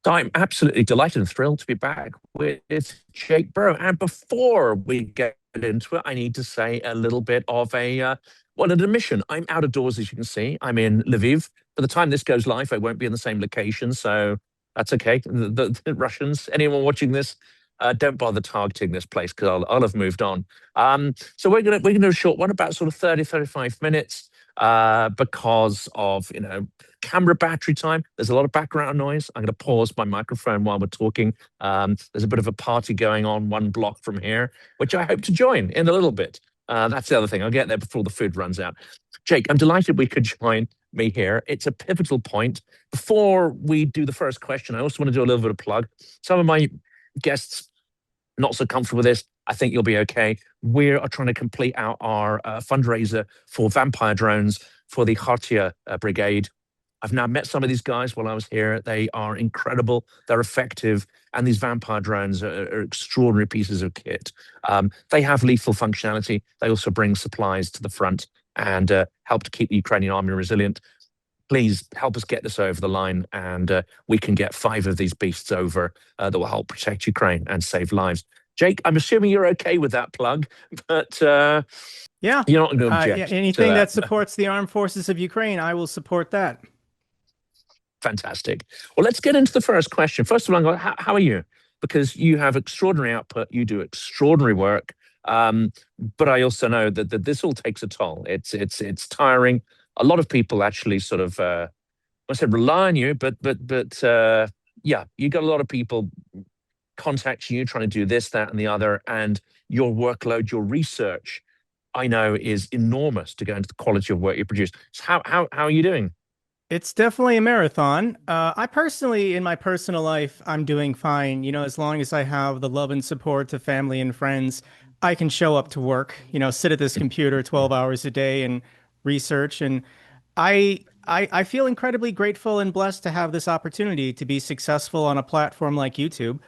I'm absolutely delighted and thrilled to be back with Jake Broe. And before we get into it, I need to say a little bit of an admission. I'm out of doors, as you can see. I'm in Lviv. By the time this goes live, I won't be in the same location, so that's okay. The Russians, anyone watching this, don't bother targeting this place because I'll have moved on. So we're gonna do a short one, about sort of 30, 35 minutes, because of camera battery time. There's a lot of background noise. I'm going to pause my microphone while we're talking. There's a bit of a party going on one block from here, which I hope to join in a little bit. That's the other thing. I'll get there before the food runs out. Jake, I'm delighted we could join me here. It's a pivotal point. Before we do the first question, I also want to do a little bit of plug. Some of my guests not so comfortable with this. I think you'll be okay. We are trying to complete out our fundraiser for vampire drones for the Khartiya Brigade. I've now met some of these guys while I was here. They are incredible. They're effective. And these vampire drones are extraordinary pieces of kit. They have lethal functionality. They also bring supplies to the front and help to keep the Ukrainian army resilient. Please help us get this over the line, and we can get 5 of these beasts over that will help protect Ukraine and save lives. Jake, I'm assuming you're okay with that plug, but Yeah. you're not going to object Yeah, to anything that. that supports the armed forces of Ukraine, I will support that. Fantastic. Well, let's get into the first question. First of all, how are you? Because you have extraordinary output, you do extraordinary work, but I also know that this all takes a toll. It's tiring. A lot of people actually sort of, I said rely on you, but yeah, you got a lot of people contacting you, trying to do this, that, and the other, and your workload, your research, I know, is enormous to go into the quality of work you produce. So how are you doing? It's definitely a marathon. I personally, in my personal life, I'm doing fine. You know, as long as I have the love and support of family and friends, I can show up to work, sit at this computer 12 hours a day and research. And I feel incredibly grateful and blessed to have this opportunity to be successful on a platform like YouTube.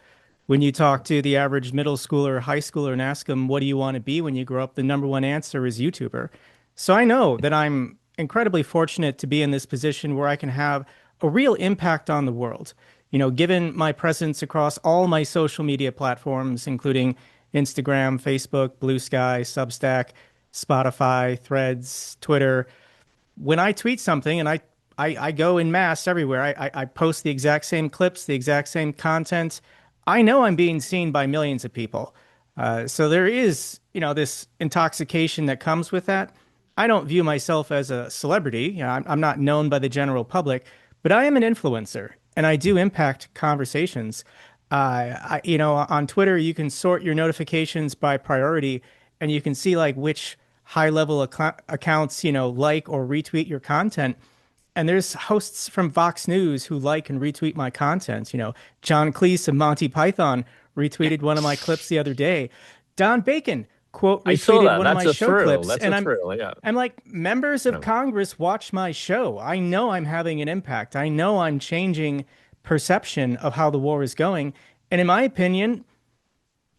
When you talk to the average middle schooler or high schooler and ask them, what do you want to be when you grow up? The number one answer is YouTuber. So I know that I'm incredibly fortunate to be in this position where I can have a real impact on the world. Given my presence across all my social media platforms, including Instagram, Facebook, Blue Sky, Substack, Spotify, Threads, Twitter, when I tweet something and I go in mass everywhere, I post the exact same clips, the exact same content. I know I'm being seen by millions of people. So there is, this intoxication that comes with that. I don't view myself as a celebrity. I'm not known by the general public, but I am an influencer and I do impact conversations. On Twitter, you can sort your notifications by priority and you can see like which high level accounts, like or retweet your content. And there's hosts from Vox News who like and retweet my content. John Cleese of Monty Python retweeted one of my clips the other day. Don Bacon quote I saw retweeted that. one of That's my a show thrill. clips. That's a And thrill. Yeah. I'm like, members of No. Congress watch my show. I know I'm having an impact. I know I'm changing perception of how the war is going. And in my opinion,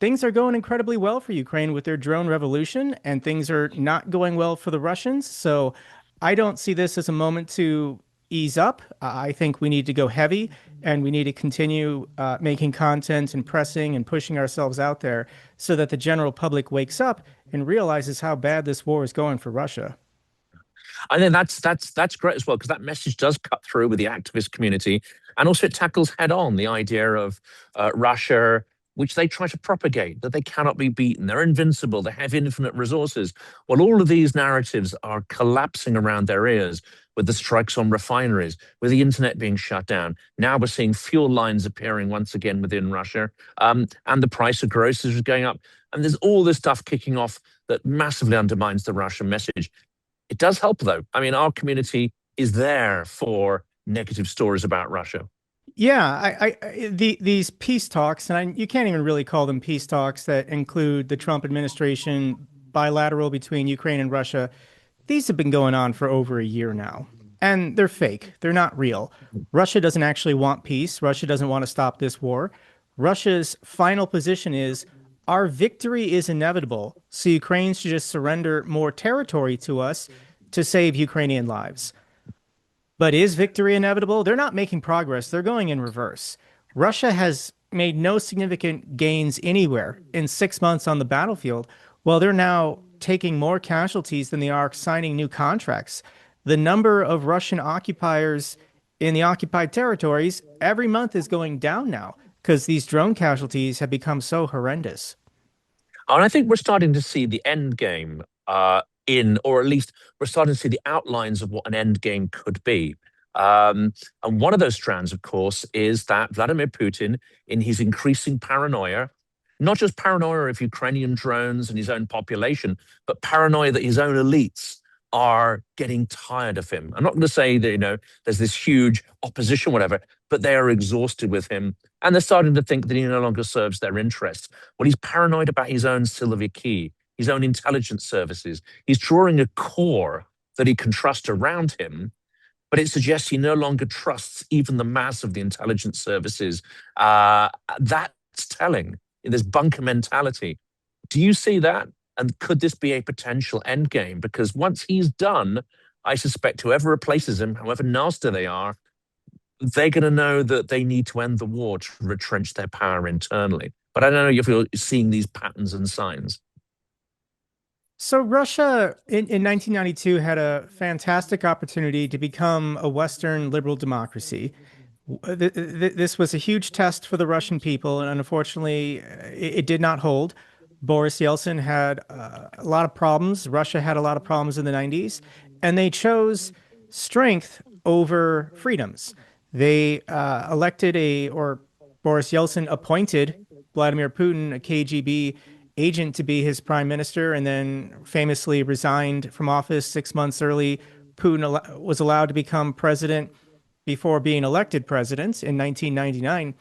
things are going incredibly well for Ukraine with their drone revolution, and things are not going well for the Russians. So I don't see this as a moment to ease up. I think we need to go heavy and we need to continue making content and pressing and pushing ourselves out there so that the general public wakes up and realizes how bad this war is going for Russia. I think that's great as well, because that message does cut through with the activist community, and also it tackles head on the idea of Russia, which they try to propagate, that they cannot be beaten, they're invincible, they have infinite resources. Well, all of these narratives are collapsing around their ears with the strikes on refineries, with the internet being shut down. Now we're seeing fuel lines appearing once again within Russia, and the price of groceries is going up. And there's all this stuff kicking off that massively undermines the Russian message. It does help, though. I mean, our community is there for negative stories about Russia. Yeah, these peace talks, and you can't even really call them peace talks that include the Trump administration bilateral between Ukraine and Russia. These have been going on for over a year now, and they're fake. They're not real. Russia doesn't actually want peace. Russia doesn't want to stop this war. Russia's final position is our victory is inevitable, so Ukraine should just surrender more territory to us to save Ukrainian lives. But is victory inevitable? They're not making progress. They're going in reverse. Russia has made no significant gains anywhere in 6 months on the battlefield, while they're now taking more casualties than they are signing new contracts. The number of Russian occupiers in the occupied territories every month is going down now because these drone casualties have become so horrendous. And I think we're starting to see the end game or at least we're starting to see the outlines of what an end game could be. And one of those strands, of course, is that Vladimir Putin, in his increasing paranoia, not just paranoia of Ukrainian drones and his own population, but paranoia that his own elites are getting tired of him. I'm not going to say that, there's this huge opposition, whatever, but they are exhausted with him. And they're starting to think that he no longer serves their interests. Well, he's paranoid about his own Siloviki, his own intelligence services. He's drawing a core that he can trust around him, but it suggests he no longer trusts even the mass of the intelligence services. That's telling. There's bunker mentality. Do you see that? And could this be a potential endgame? Because once he's done, I suspect whoever replaces him, however nasty they are, they're going to know that they need to end the war to retrench their power internally. But I don't know if you're seeing these patterns and signs. So Russia in 1992 had a fantastic opportunity to become a Western liberal democracy. This was a huge test for the Russian people, and unfortunately, it did not hold. Boris Yeltsin had a lot of problems. Russia had a lot of problems in the 90s, and they chose strength over freedoms. They or Boris Yeltsin appointed Vladimir Putin, a KGB agent, to be his prime minister, and then famously resigned from office 6 months early. Putin was allowed to become president before being elected president in 1999.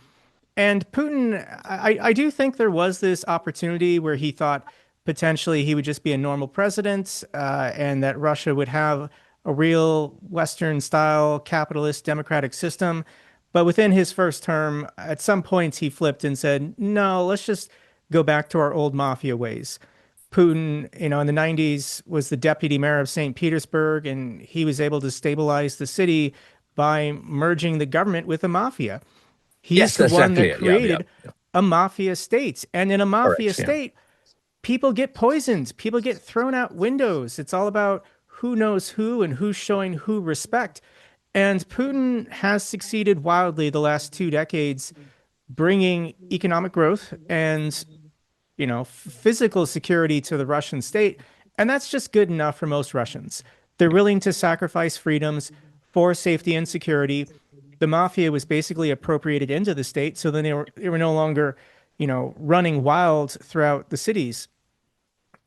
And Putin, I do think there was this opportunity where he thought potentially he would just be a normal president and that Russia would have a real Western style capitalist democratic system. But within his first term, at some points he flipped and said, no, let's just go back to our old mafia ways. Putin, in the 90s was the deputy mayor of St. Petersburg, and he was able to stabilize the city by merging the government with the mafia. He's Yes, the that's one exactly that it. Yeah, yeah, created a mafia state. And in a mafia correct. Yeah. state, people get poisoned, people get thrown out windows. It's all about who knows who and who's showing who respect. And Putin has succeeded wildly the last 2 decades, bringing economic growth and physical security to the Russian state. And that's just good enough for most Russians. They're willing to sacrifice freedoms for safety and security. The mafia was basically appropriated into the state, so then they were no longer, running wild throughout the cities.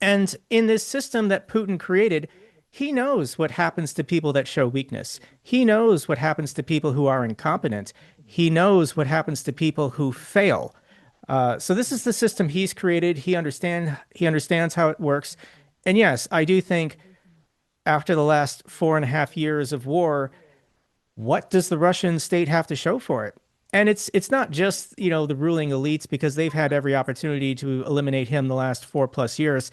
And in this system that Putin created, he knows what happens to people that show weakness. He knows what happens to people who are incompetent. He knows what happens to people who fail. So this is the system he's created. He understands how it works. And yes, I do think after the last 4.5 years of war, what does the Russian state have to show for it? And it's not just, the ruling elites because they've had every opportunity to eliminate him the last 4+ years.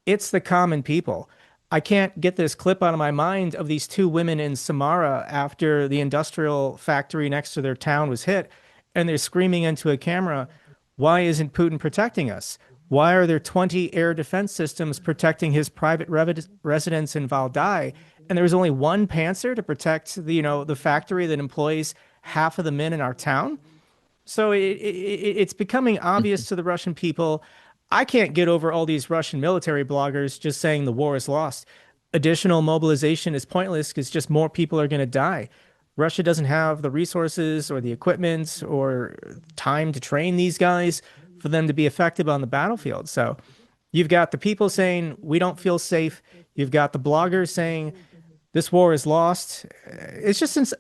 It's the common people. I can't get this clip out of my mind of these two women in Samara after the industrial factory next to their town was hit, and they're screaming into a camera, why isn't Putin protecting us? Why are there 20 air defense systems protecting his private residence in Valdai? And there was only one Panzer to protect the factory that employs half of the men in our town. So it's becoming obvious to the Russian people. I can't get over all these Russian military bloggers just saying the war is lost. Additional mobilization is pointless because just more people are going to die. Russia doesn't have the resources or the equipment or time to train these guys for them to be effective on the battlefield. So you've got the people saying we don't feel safe. You've got the bloggers saying this war is lost. It's just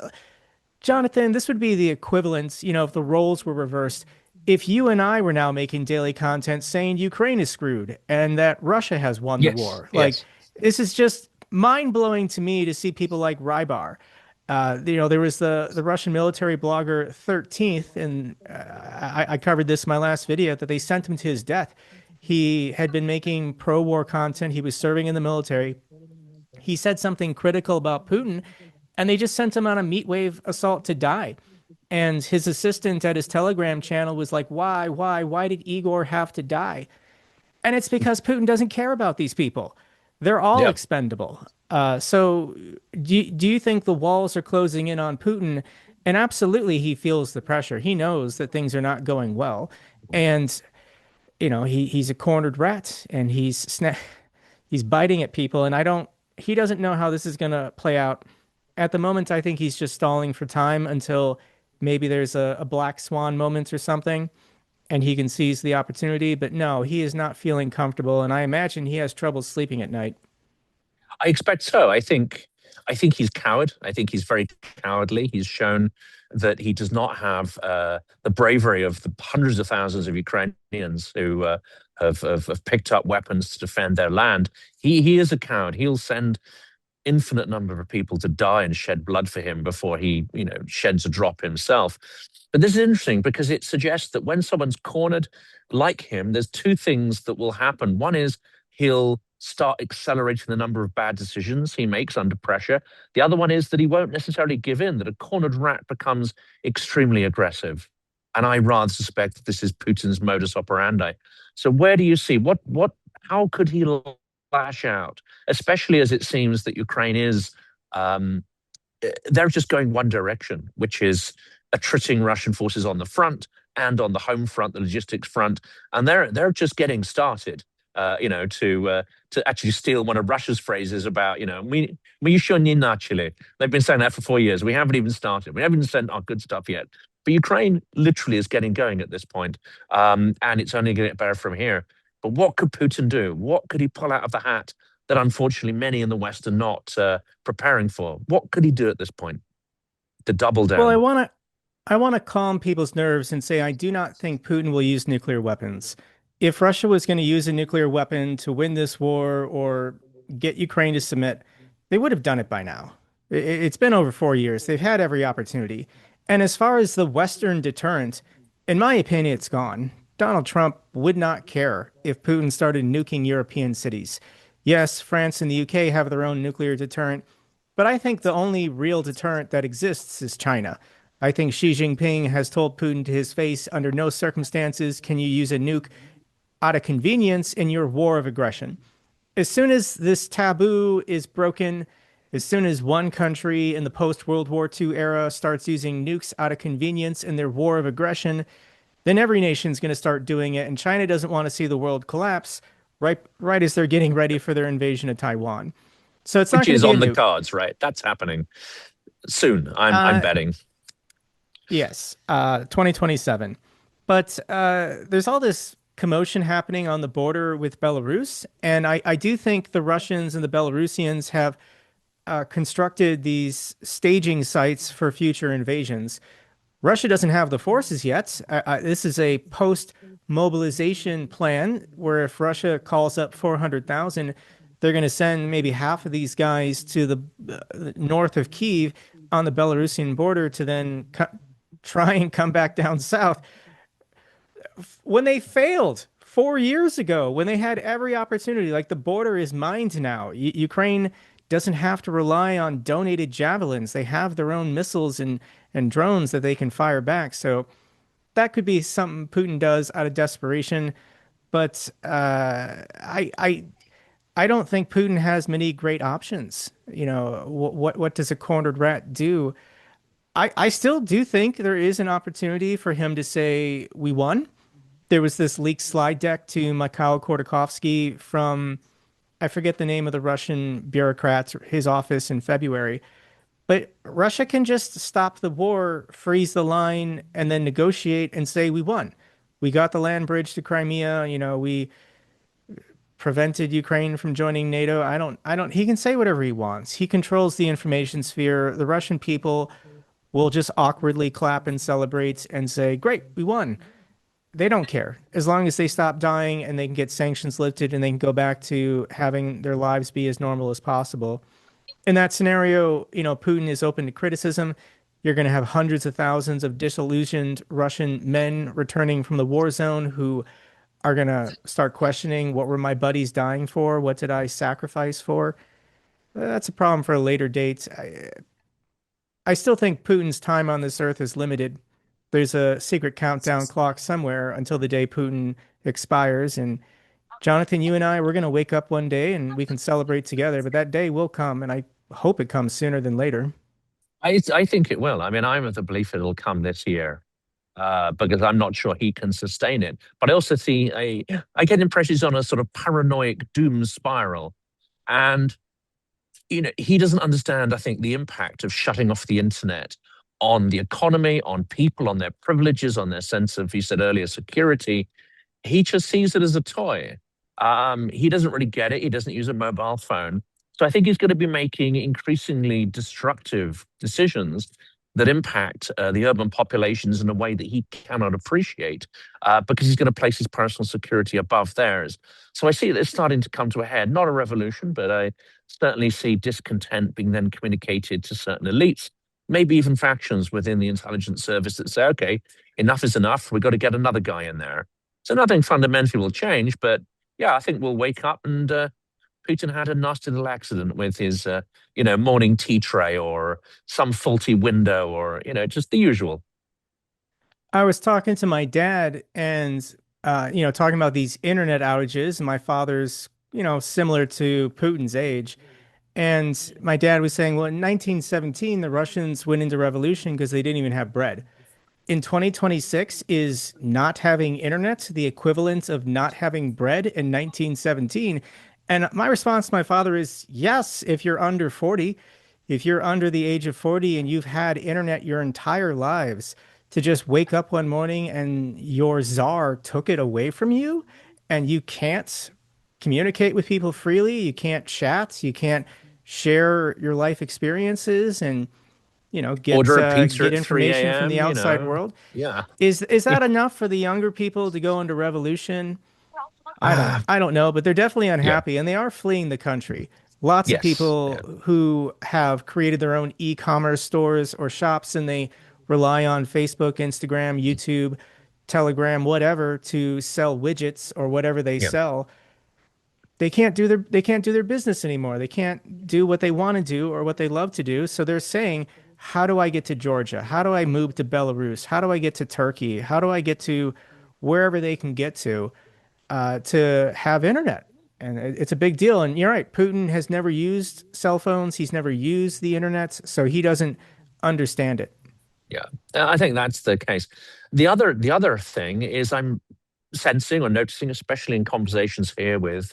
Jonathan, this would be the equivalent, if the roles were reversed. If you and I were now making daily content saying Ukraine is screwed and that Russia has won the Yes, war, like yes. this is just mind blowing to me to see people like Rybar. There was the Russian military blogger 13th, and I covered this in my last video that they sent him to his death. He had been making pro-war content. He was serving in the military. He said something critical about Putin, and they just sent him on a meat wave assault to die. And his assistant at his Telegram channel was like, why did Igor have to die? And it's because Putin doesn't care about these people. They're all Yeah. expendable. So do you think the walls are closing in on Putin? And absolutely, he feels the pressure. He knows that things are not going well. And, he's a cornered rat and he's biting at people. And he doesn't know how this is going to play out. At the moment, I think he's just stalling for time until maybe there's a black swan moment or something and he can seize the opportunity. But no, he is not feeling comfortable, and I imagine he has trouble sleeping at night. I expect so. I think he's coward. I think he's very cowardly. He's shown that he does not have the bravery of the hundreds of thousands of Ukrainians who have picked up weapons to defend their land. He is a coward. He'll send infinite number of people to die and shed blood for him before he, sheds a drop himself. But this is interesting because it suggests that when someone's cornered like him, there's two things that will happen. One is he'll start accelerating the number of bad decisions he makes under pressure. The other one is that he won't necessarily give in, that a cornered rat becomes extremely aggressive. And I rather suspect that this is Putin's modus operandi. So where do you see how could he lash out, especially as it seems that Ukraine is, they're just going one direction, which is attriting Russian forces on the front and on the home front, the logistics front, and they're just getting started. To actually steal one of Russia's phrases about, we should начали. They've been saying that for 4 years. We haven't even started. We haven't even sent our good stuff yet. But Ukraine literally is getting going at this point, and it's only going to get better from here. But what could Putin do? What could he pull out of the hat that unfortunately many in the West are not preparing for? What could he do at this point to double Well, down? I want to calm people's nerves and say I do not think Putin will use nuclear weapons. If Russia was going to use a nuclear weapon to win this war or get Ukraine to submit, they would have done it by now. It's been over 4 years. They've had every opportunity. And as far as the Western deterrent, in my opinion, it's gone. Donald Trump would not care if Putin started nuking European cities. Yes, France and the UK have their own nuclear deterrent, but I think the only real deterrent that exists is China. I think Xi Jinping has told Putin to his face, under no circumstances can you use a nuke out of convenience in your war of aggression. As soon as this taboo is broken, as soon as one country in the post World War II era starts using nukes out of convenience in their war of aggression, then every nation's going to start doing it. And China doesn't want to see the world collapse right as they're getting ready for their invasion of Taiwan. So it's not Which going to is be a on the nuke. cards, right? That's happening soon. I'm Uh, betting. yes, 2027. But there's all this commotion happening on the border with Belarus. And I do think the Russians and the Belarusians have constructed these staging sites for future invasions. Russia doesn't have the forces yet. This is a post-mobilization plan where if Russia calls up 400,000, they're going to send maybe half of these guys to the north of Kyiv on the Belarusian border to then try and come back down south. When they failed 4 years ago, when they had every opportunity, like the border is mined now. Ukraine doesn't have to rely on donated javelins. They have their own missiles and drones that they can fire back. So that could be something Putin does out of desperation. But I don't think Putin has many great options. What does a cornered rat do? I still do think there is an opportunity for him to say we won. There was this leaked slide deck to Mikhail Khodorkovsky from I forget the name of the Russian bureaucrats, his office in February. But Russia can just stop the war, freeze the line, and then negotiate and say we won. We got the land bridge to Crimea. We prevented Ukraine from joining NATO. He can say whatever he wants. He controls the information sphere. The Russian people will just awkwardly clap and celebrate and say, great, we won. They don't care. As long as they stop dying and they can get sanctions lifted and they can go back to having their lives be as normal as possible. In that scenario, Putin is open to criticism. You're going to have hundreds of thousands of disillusioned Russian men returning from the war zone who are going to start questioning what were my buddies dying for? What did I sacrifice for? That's a problem for a later date. I still think Putin's time on this earth is limited. There's a secret countdown clock somewhere until the day Putin expires. And Jonathan, you and I, we're going to wake up one day and we can celebrate together, but that day will come, and I hope it comes sooner than later. I think it will. I mean, I'm of the belief it'll come this year. Because I'm not sure he can sustain it. But I also see I get impressions on a sort of paranoid doom spiral. And, he doesn't understand, I think, the impact of shutting off the internet on the economy, on people, on their privileges, on their sense of, you said earlier, security. He just sees it as a toy. He doesn't really get it. He doesn't use a mobile phone. So I think he's going to be making increasingly destructive decisions that impact the urban populations in a way that he cannot appreciate because he's going to place his personal security above theirs. So I see this starting to come to a head, not a revolution, but I certainly see discontent being then communicated to certain elites, maybe even factions within the intelligence service that say, okay, enough is enough. We've got to get another guy in there. So nothing fundamentally will change, but yeah, I think we'll wake up and Putin had a nasty little accident with his, morning tea tray or some faulty window or, just the usual. I was talking to my dad and, talking about these internet outages. And my father's, similar to Putin's age. And my dad was saying, well, in 1917, the Russians went into revolution because they didn't even have bread. In 2026, is not having internet the equivalent of not having bread in 1917? And my response to my father is yes, if you're under 40, if you're under the age of 40 and you've had internet your entire lives, to just wake up one morning and your czar took it away from you and you can't communicate with people freely, you can't chat, you can't share your life experiences and Order a pizza get at 3 information from the a.m., outside world. Yeah. Is that enough for the younger people to go into revolution? Ah, I don't know, but they're definitely yeah. unhappy and they are fleeing the country. Lots of Yes. Yeah. people who have created their own e-commerce stores or shops and they rely on Facebook, Instagram, YouTube, Telegram, whatever to sell widgets or whatever they Yeah. sell. They can't do their business anymore. They can't do what they want to do or what they love to do. So they're saying, how do I get to Georgia? How do I move to Belarus? How do I get to Turkey? How do I get to wherever they can get to have internet? And it's a big deal. And you're right, Putin has never used cell phones. He's never used the internet, so he doesn't understand it. Yeah. I think that's the case. The other thing is I'm sensing or noticing, especially in conversations here with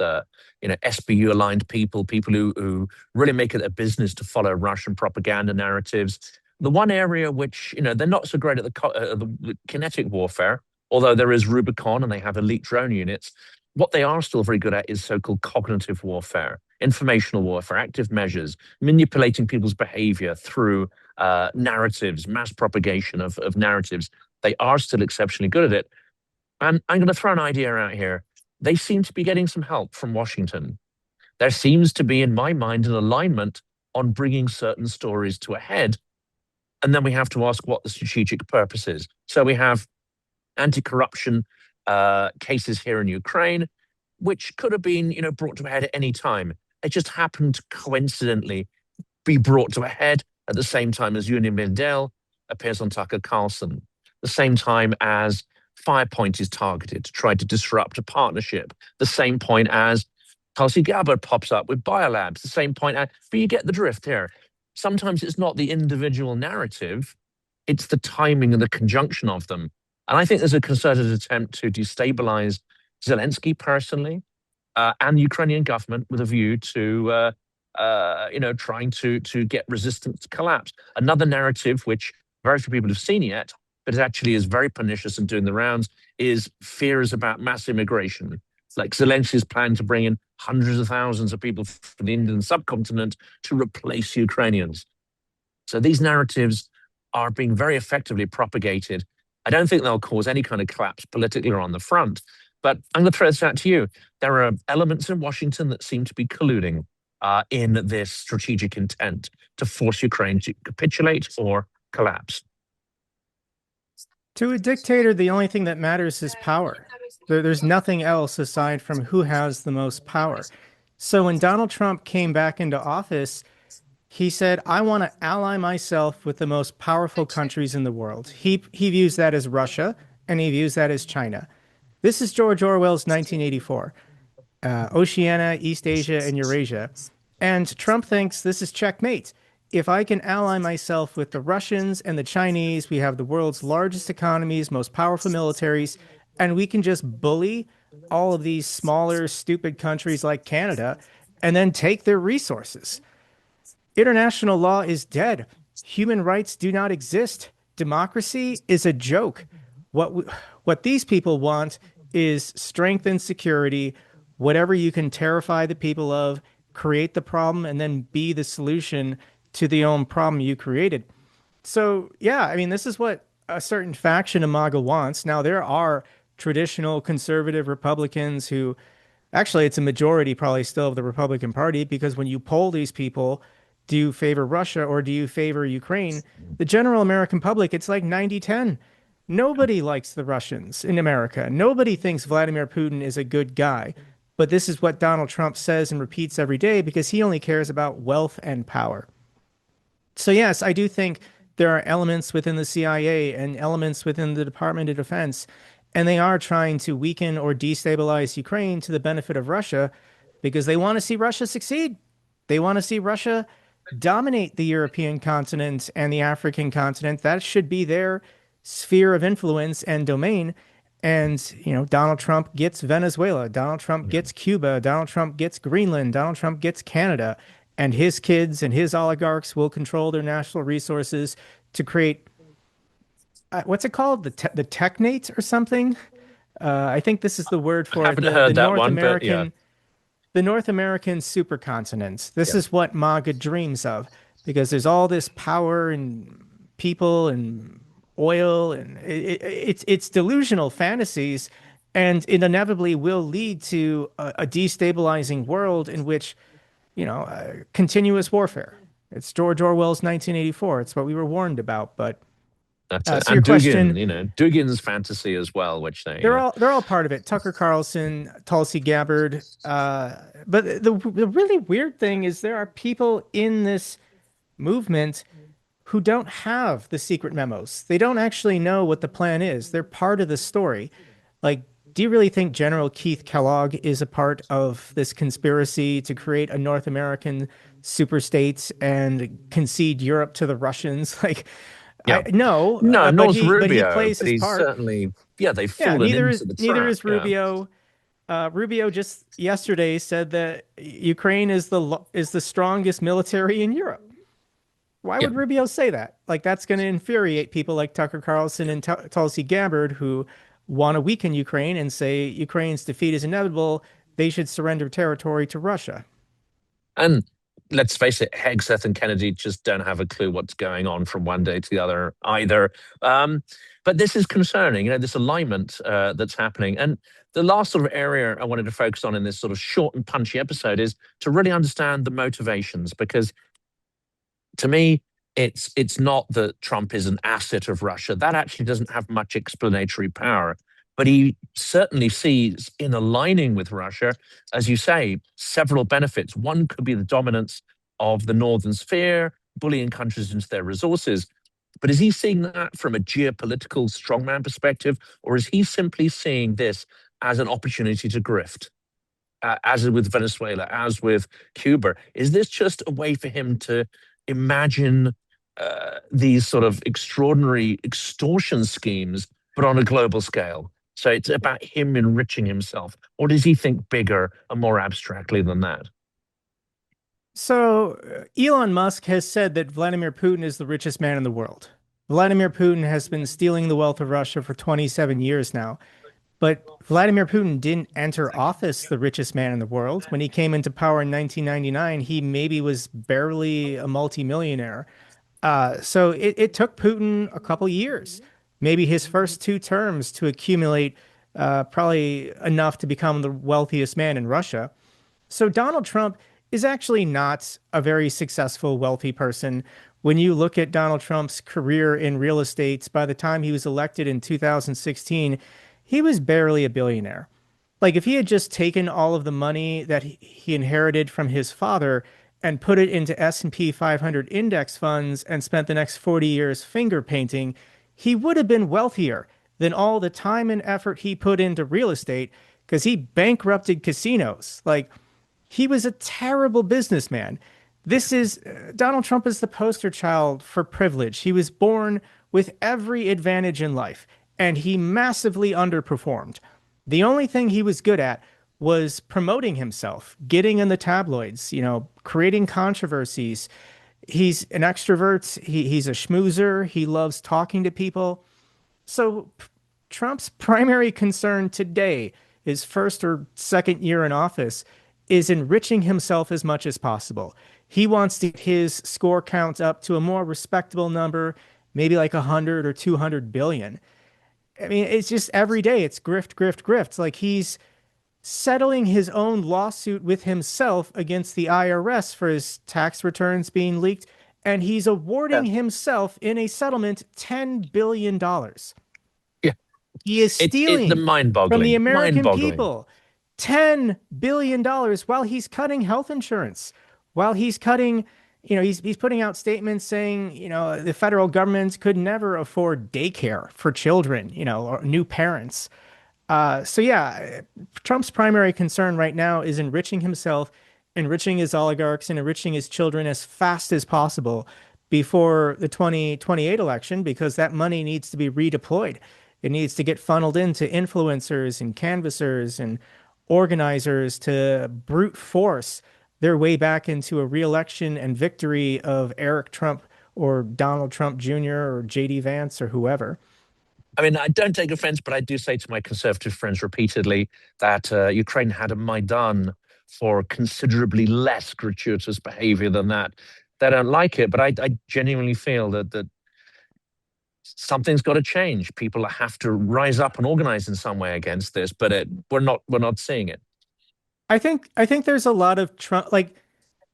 SBU aligned people who really make it a business to follow Russian propaganda narratives. The one area which they're not so great at the kinetic warfare, although there is Rubicon and they have elite drone units. What they are still very good at is so-called cognitive warfare, informational warfare, active measures, manipulating people's behavior through narratives, mass propagation of narratives. They are still exceptionally good at it. And I'm going to throw an idea out here. They seem to be getting some help from Washington. There seems to be, in my mind, an alignment on bringing certain stories to a head. And then we have to ask what the strategic purpose is. So we have anti-corruption cases here in Ukraine, which could have been, brought to a head at any time. It just happened to coincidentally be brought to a head at the same time as Union Mindell appears on Tucker Carlson, the same time as Firepoint is targeted to try to disrupt a partnership, the same point as Tulsi Gabbard pops up with biolabs, the same point as, but you get the drift here. Sometimes it's not the individual narrative, it's the timing and the conjunction of them. And I think there's a concerted attempt to destabilize Zelensky personally and the Ukrainian government with a view to trying to get resistance to collapse. Another narrative, which very few people have seen yet, but it actually is very pernicious and doing the rounds, is fears about mass immigration. It's like Zelensky's plan to bring in hundreds of thousands of people from the Indian subcontinent to replace Ukrainians. So these narratives are being very effectively propagated. I don't think they'll cause any kind of collapse politically or on the front, but I'm going to throw this out to you. There are elements in Washington that seem to be colluding in this strategic intent to force Ukraine to capitulate or collapse. To a dictator, the only thing that matters is power. There's nothing else aside from who has the most power. So when Donald Trump came back into office, He said, I want to ally myself with the most powerful countries in the world. He views that as Russia and he views that as China. This is George Orwell's 1984, Oceania, East Asia, and Eurasia. And Trump thinks this is checkmate. If I can ally myself with the Russians and the Chinese, we have the world's largest economies, most powerful militaries, and we can just bully all of these smaller, stupid countries like Canada and then take their resources. International law is dead. Human rights do not exist. Democracy is a joke. What what these people want is strength and security, whatever you can terrify the people of, create the problem, and then be the solution to the own problem you created. So, yeah, I mean, this is what a certain faction of MAGA wants. Now, there are traditional conservative Republicans who actually, it's a majority probably still of the Republican Party because when you poll these people, do you favor Russia or do you favor Ukraine? The general American public, it's like 90-10. Nobody likes the Russians in America. Nobody thinks Vladimir Putin is a good guy. But this is what Donald Trump says and repeats every day because he only cares about wealth and power. So, yes, I do think there are elements within the CIA and elements within the Department of Defense, and they are trying to weaken or destabilize Ukraine to the benefit of Russia because they want to see Russia succeed. They want to see Russia dominate the European continent and the African continent. That should be their sphere of influence and domain. And, Donald Trump gets Venezuela, Donald Trump gets Cuba, Donald Trump gets Greenland, Donald Trump gets Canada, and his kids and his oligarchs will control their national resources to create what's it called? The technate or something? I think this is the word I for it. haven't The heard that one, but yeah, North American supercontinent. This yeah. is what MAGA dreams of because there's all this power and people and oil and it's delusional fantasies, and it inevitably will lead to a destabilizing world in which continuous warfare. It's George Orwell's 1984. It's what we were warned about. But That's it. so your And question, Dugin, Dugin's fantasy as well, which they, they're all part of it. Tucker Carlson, Tulsi Gabbard. But the really weird thing is there are people in this movement who don't have the secret memos. They don't actually know what the plan is. They're part of the story. Like, do you really think General Keith Kellogg is a part of this conspiracy to create a North American superstate and concede Europe to the Russians? Like, yeah. I no, No, but nor's he Rubio, plays but his he's part. certainly, yeah, they've Yeah, fallen into the neither trap. is Yeah, Rubio. Rubio just yesterday said that Ukraine is the strongest military in Europe. Why yeah. would Rubio say that? Like that's going to infuriate people like Tucker Carlson and Tulsi Gabbard who want to weaken Ukraine and say Ukraine's defeat is inevitable. They should surrender territory to Russia. And let's face it, Hegseth and Kennedy just don't have a clue what's going on from one day to the other either. But this is concerning, this alignment that's happening. And the last sort of area I wanted to focus on in this sort of short and punchy episode is to really understand the motivations, because to me, it's not that Trump is an asset of Russia. That actually doesn't have much explanatory power. But he certainly sees in aligning with Russia, as you say, several benefits. One could be the dominance of the Northern Sphere, bullying countries into their resources. But is he seeing that from a geopolitical strongman perspective, or is he simply seeing this as an opportunity to grift? As with Venezuela, as with Cuba, is this just a way for him to imagine these sort of extraordinary extortion schemes, but on a global scale? So it's about him enriching himself, or does he think bigger and more abstractly than that? So, Elon Musk has said that Vladimir Putin is the richest man in the world. Vladimir Putin has been stealing the wealth of Russia for 27 years now. But Vladimir Putin didn't enter office the richest man in the world. When he came into power in 1999, he maybe was barely a multimillionaire. So it took Putin a couple years, maybe his first two terms, to accumulate probably enough to become the wealthiest man in Russia. So Donald Trump is actually not a very successful, wealthy person. When you look at Donald Trump's career in real estate, by the time he was elected in 2016, he was barely a billionaire. Like if he had just taken all of the money that he inherited from his father and put it into S&P 500 index funds and spent the next 40 years finger painting, he would have been wealthier than all the time and effort he put into real estate because he bankrupted casinos. Like, he was a terrible businessman. This is Donald Trump is the poster child for privilege. He was born with every advantage in life, and he massively underperformed. The only thing he was good at was promoting himself, getting in the tabloids, creating controversies. He's an extrovert. He's a schmoozer. He loves talking to people. So Trump's primary concern today, his first or second year in office, is enriching himself as much as possible. He wants to get his score count up to a more respectable number, maybe like 100 or 200 billion. I mean, it's just every day it's grift, grift, grift. It's like he's settling his own lawsuit with himself against the IRS for his tax returns being leaked, and he's awarding Yeah. himself in a settlement $10 billion. Yeah. He is The stealing from the mind-boggling, American mind-boggling. people $10 billion while he's cutting health insurance, while he's cutting, he's putting out statements saying, the federal government could never afford daycare for children, or new parents. So yeah, Trump's primary concern right now is enriching himself, enriching his oligarchs, and enriching his children as fast as possible before the 2028 election, because that money needs to be redeployed. It needs to get funneled into influencers and canvassers and organizers to brute force their way back into a reelection and victory of Eric Trump or Donald Trump Jr. or JD Vance or whoever. I mean, I don't take offense, but I do say to my conservative friends repeatedly that Ukraine had a Maidan for considerably less gratuitous behavior than that. They don't like it, but I genuinely feel that something's got to change. People have to rise up and organize in some way against this, but we're not seeing it. I think there's a lot of Trump, like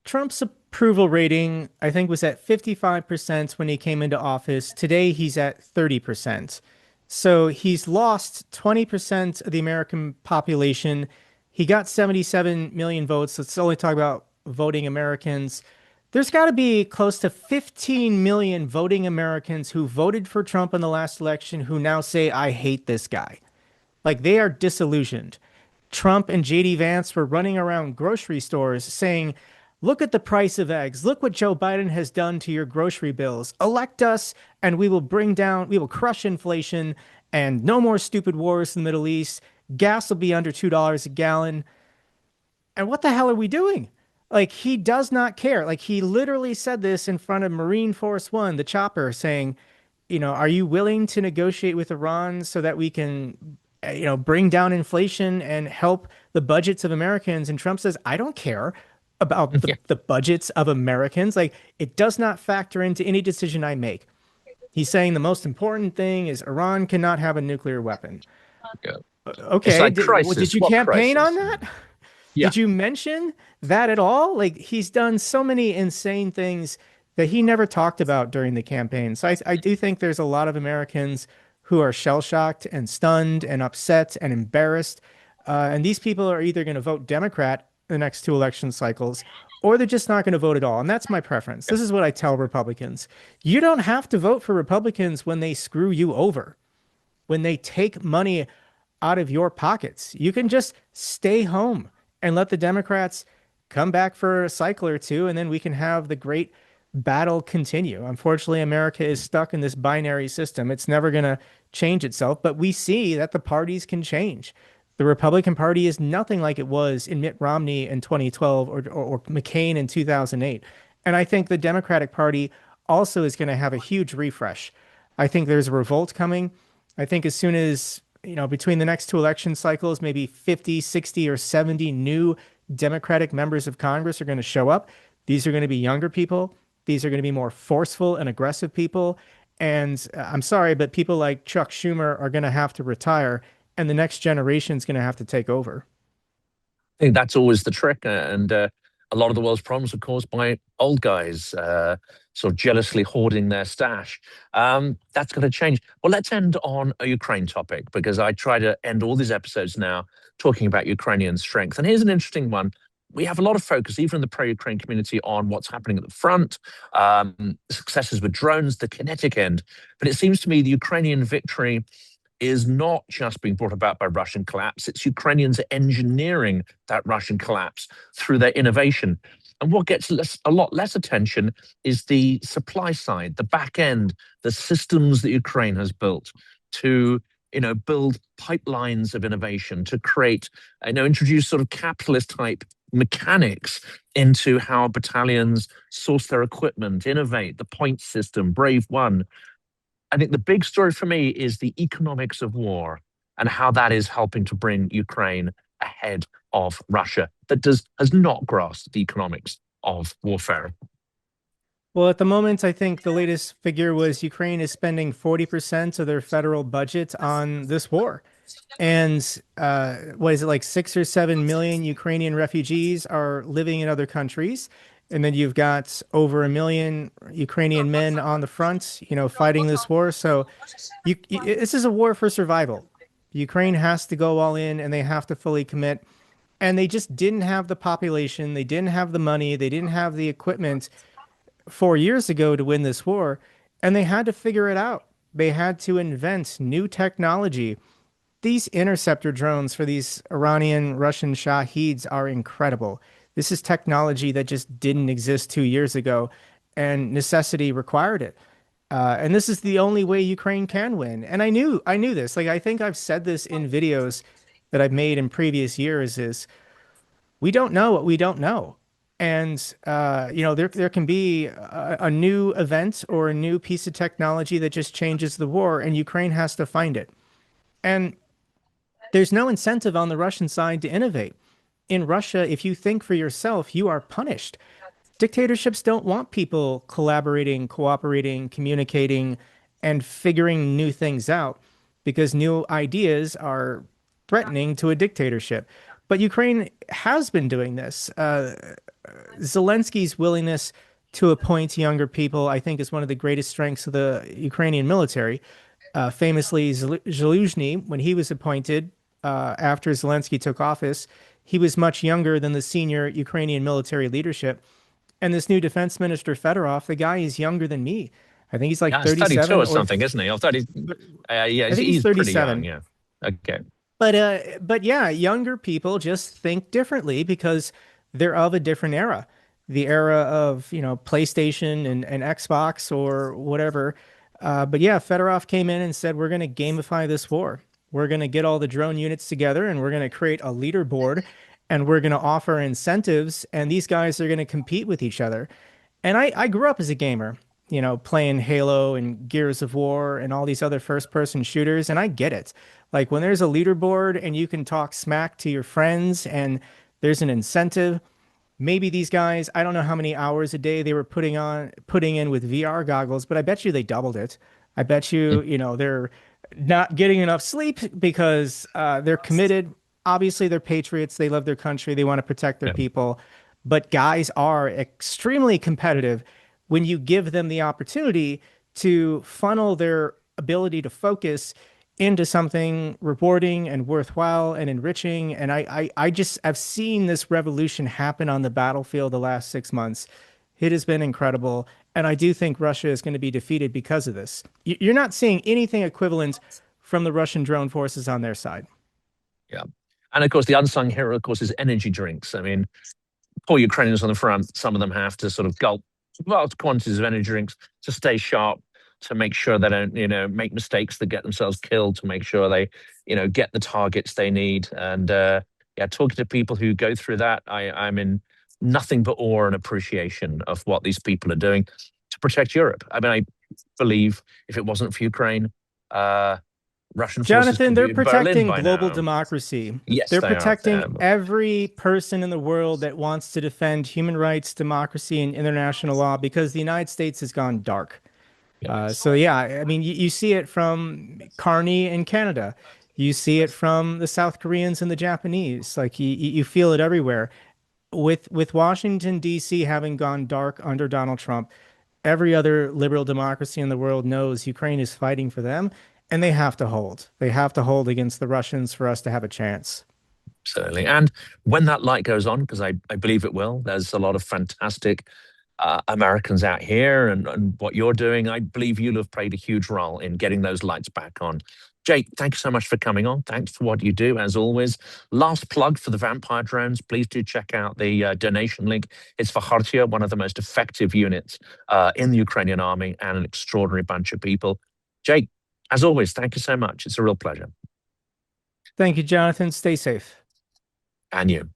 Trump's approval rating, I think, was at 55% when he came into office. Today he's at 30%. So he's lost 20% of the American population. He got 77 million votes. Let's only talk about voting Americans. There's got to be close to 15 million voting Americans who voted for Trump in the last election who now say, I hate this guy. Like, they are disillusioned. Trump and JD Vance were running around grocery stores saying, look at the price of eggs. Look what Joe Biden has done to your grocery bills. Elect us and we will crush inflation and no more stupid wars in the Middle East. Gas will be under $2 a gallon. And what the hell are we doing? Like, he does not care. Like, he literally said this in front of Marine Force One, the chopper, saying, are you willing to negotiate with Iran so that we can, bring down inflation and help the budgets of Americans? And Trump says, I don't care about Yeah. the budgets of Americans. Like, it does not factor into any decision I make. He's saying the most important thing is Iran cannot have a nuclear weapon. Yeah. It's Okay, like did crisis. you What campaign on crisis? that? Yeah. Did you mention that at all? Like, he's done so many insane things that he never talked about during the campaign. So I do think there's a lot of Americans who are shell-shocked and stunned and upset and embarrassed. And these people are either going to vote Democrat the next two election cycles, or they're just not going to vote at all. And that's my preference. This is what I tell Republicans. You don't have to vote for Republicans when they screw you over, when they take money out of your pockets. You can just stay home and let the Democrats come back for a cycle or two, and then we can have the great battle continue. Unfortunately, America is stuck in this binary system. It's never going to change itself, but we see that the parties can change. The Republican Party is nothing like it was in Mitt Romney in 2012 or McCain in 2008. And I think the Democratic Party also is going to have a huge refresh. I think there's a revolt coming. I think as soon as, between the next two election cycles, maybe 50, 60, or 70 new Democratic members of Congress are going to show up. These are going to be younger people. These are going to be more forceful and aggressive people. And I'm sorry, but people like Chuck Schumer are going to have to retire, and the next generation is going to have to take over. I think that's always the trick. And a lot of the world's problems are caused by old guys sort of jealously hoarding their stash. That's going to change. Well, let's end on a Ukraine topic, because I try to end all these episodes now talking about Ukrainian strength. And here's an interesting one. we have a lot of focus, even in the pro-Ukraine community, on what's happening at the front, successes with drones, the kinetic end. But it seems to me the Ukrainian victory is not just being brought about by Russian collapse. It's Ukrainians engineering that Russian collapse through their innovation. And what gets a lot less attention is the supply side, the back end, the systems that Ukraine has built to build pipelines of innovation, to create, introduce sort of capitalist type mechanics into how battalions source their equipment, innovate the point system, Brave One. I think the big story for me is the economics of war and how that is helping to bring Ukraine ahead of Russia that has not grasped the economics of warfare. Well, at the moment, I think the latest figure was Ukraine is spending 40% of their federal budget on this war. And what is it, like 6 or 7 million Ukrainian refugees are living in other countries. And then you've got over 1 million Ukrainian men on the front, fighting this war. So this is a war for survival. Ukraine has to go all in and they have to fully commit. And they just didn't have the population, they didn't have the money, they didn't have the equipment 4 years ago to win this war. And they had to figure it out. They had to invent new technology. These interceptor drones for these Iranian Russian Shaheeds are incredible. This is technology that just didn't exist 2 years ago, and necessity required it. And this is the only way Ukraine can win. And I knew this. Like I think I've said this in videos that I've made in previous years is we don't know what we don't know. And there can be a new event or a new piece of technology that just changes the war, and Ukraine has to find it. And there's no incentive on the Russian side to innovate. In Russia, if you think for yourself, you are punished. Dictatorships don't want people collaborating, cooperating, communicating, and figuring new things out because new ideas are threatening to a dictatorship. But Ukraine has been doing this. Zelensky's willingness to appoint younger people, I think, is one of the greatest strengths of the Ukrainian military. Famously, Zaluzhny, when he was appointed after Zelensky took office, he was much younger than the senior Ukrainian military leadership. And this new defense minister, Fedorov, the guy is younger than me. I think he's like Yeah, he's 37 32 or something, isn't he? Or 30. Yeah, I think he's he's pretty young. 37. Yeah. Okay. But yeah, younger people just think differently because they're of a different era. The era of, PlayStation and Xbox or whatever. But yeah, Fedorov came in and said, we're going to gamify this war. We're going to get all the drone units together and we're going to create a leaderboard and we're going to offer incentives and these guys are going to compete with each other. And I grew up as a gamer, playing Halo and Gears of War and all these other first person shooters. And I get it. Like when there's a leaderboard and you can talk smack to your friends and there's an incentive, maybe these guys, I don't know how many hours a day they were putting in with VR goggles, but I bet you they doubled it. I bet you, they're not getting enough sleep because they're committed. Obviously, they're patriots. They love their country. They want to protect their Yeah. people. But guys are extremely competitive when you give them the opportunity to funnel their ability to focus into something rewarding and worthwhile and enriching. And I've seen this revolution happen on the battlefield the last 6 months. It has been incredible. And I do think Russia is going to be defeated because of this. You're not seeing anything equivalent from the Russian drone forces on their side. Yeah. And of course, the unsung hero, of course, is energy drinks. I mean, poor Ukrainians on the front, some of them have to sort of gulp large quantities of energy drinks to stay sharp, to make sure they don't, make mistakes that get themselves killed, to make sure they, get the targets they need. And yeah, talking to people who go through that, I'm in nothing but awe and appreciation of what these people are doing to protect Europe. I mean, I believe if it wasn't for Ukraine, Russian forces Jonathan, could be they're in Berlin protecting by global now. democracy. Yes, They're they are. protecting every person in the world that wants to defend human rights, democracy, and international law because the United States has gone dark. Yeah. So yeah, I mean, you see it from Carney in Canada. You see it from the South Koreans and the Japanese. Like you feel it everywhere. With Washington, D.C. having gone dark under Donald Trump, every other liberal democracy in the world knows Ukraine is fighting for them, and they have to hold. They have to hold against the Russians for us to have a chance. Certainly. And when that light goes on, because I believe it will, there's a lot of fantastic Americans out here, and what you're doing, I believe you'll have played a huge role in getting those lights back on. Jake, thank you so much for coming on. Thanks for what you do, as always. Last plug for the vampire drones. Please do check out the donation link. It's for Khartiya, one of the most effective units in the Ukrainian army, and an extraordinary bunch of people. Jake, as always, thank you so much. It's a real pleasure. Thank you, Jonathan. Stay safe. And you.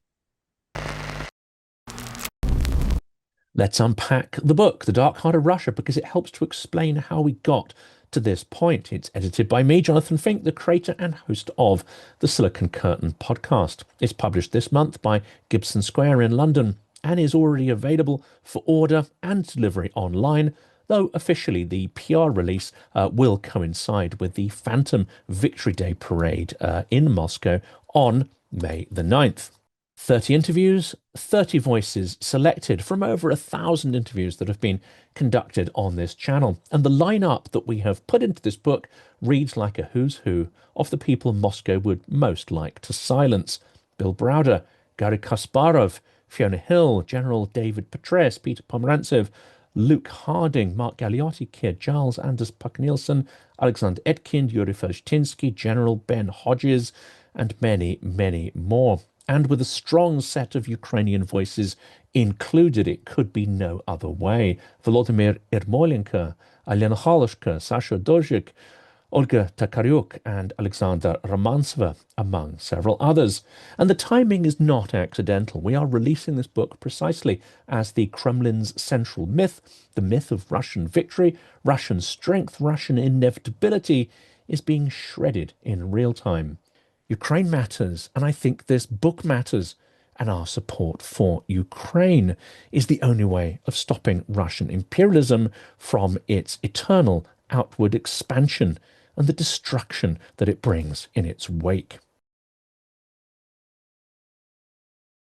Let's unpack the book, The Dark Heart of Russia, because it helps to explain how we got to this point. It's edited by me, Jonathan Fink, the creator and host of the Silicon Curtain podcast. It's published this month by Gibson Square in London and is already available for order and delivery online, though officially the PR release will coincide with the Phantom Victory Day parade in Moscow on May the 9th. 30 interviews, 30 voices selected from over 1,000 interviews that have been conducted on this channel. And the lineup that we have put into this book reads like a who's who of the people Moscow would most like to silence. Bill Browder, Garry Kasparov, Fiona Hill, General David Petraeus, Peter Pomerantsev, Luke Harding, Mark Galeotti, Keir Giles, Anders Puck-Nielsen, Alexander Etkind, Yuri Felshtinsky, General Ben Hodges, and many, many more. And with a strong set of Ukrainian voices included, it could be no other way. Volodymyr Ermolenko, Alena Khaloshka, Sasha Dozhik, Olga Takaryuk, and Alexander Romantsova, among several others. And the timing is not accidental. We are releasing this book precisely as the Kremlin's central myth, the myth of Russian victory, Russian strength, Russian inevitability, is being shredded in real time. Ukraine matters, and I think this book matters, and our support for Ukraine is the only way of stopping Russian imperialism from its eternal outward expansion and the destruction that it brings in its wake.